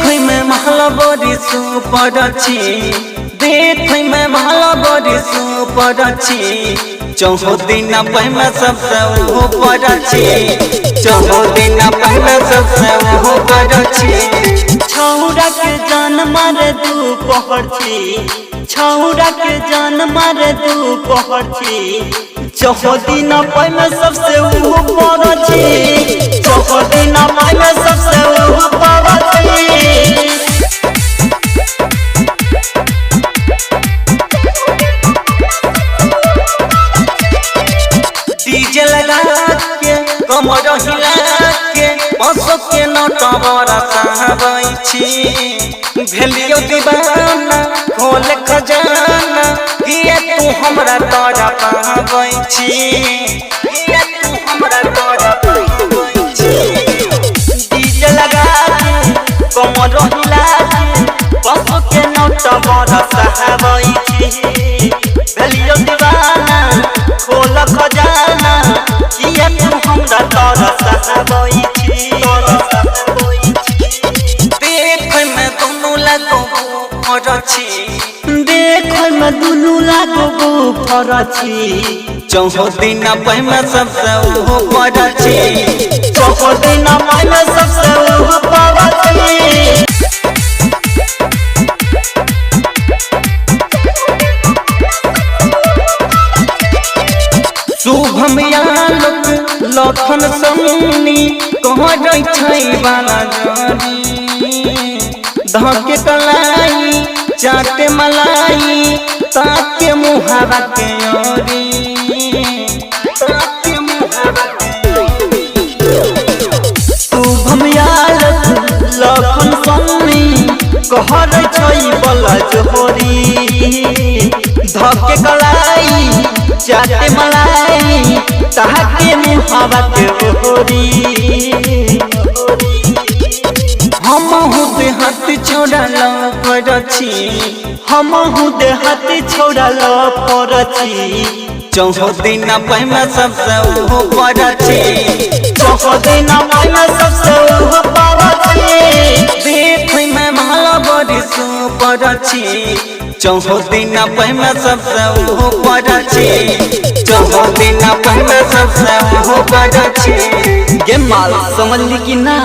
बड़ी सुपर अच्छी देख में महला बड़ी सुपर अच्छी 14 दिन पहले सबसे ऊपर अच्छी 14 दिन पहले सबसे ऊपर अच्छी छौरा के जान मारे तू पहरची छौरा के जान मारे तू पहरची 14 दिन पहले सबसे ऊपर अच्छी 14 दिन पहले सबसे ऊपर अच्छी डीजे लगा के कमर हिला के बसो के नट बरसाबै छी भेलियो दीवाना खोल खजाना किए तू हमरा तोरा पाबै छी किए तू हमरा तोरा पाबै छी डीजे लगा के कमर हिला के बसो के नट बरसाबै छी भेलियो दीवाना खोल खजाना किए तू हमरा तोरा सहबै छी देख में दुनू लागो फरछी देख में दुनू लागो फरछी 14 दिन पहले सबसे ऊपर छी 14 दिन पहले सबसे ऊपर छी शुभम यालक लखन सन्नी कहाँ जाइ छै बाला जरी धके कलाई चाटे मलाई ताके मुहावा के ओरी ताके मुहावा के शुभम यालक लखन सन्नी कहाँ जाइ छै बाला जरी धके कलाई चाटे मलाई ताके मुहावा के ओरी हम हुदे हाथ छोड़ा ला परछी हम हुदे हाथ छोड़ा ला परछी 14 दिन पहले सबसे ऊपर छी 14 दिन पहले सबसे ऊपर छी देख में महला बड़ी सुपर छी 14 दिन पहले सबसे ऊपर छी 14 दिन पहले सबसे ऊपर छी गे माल समझ ली कि ना।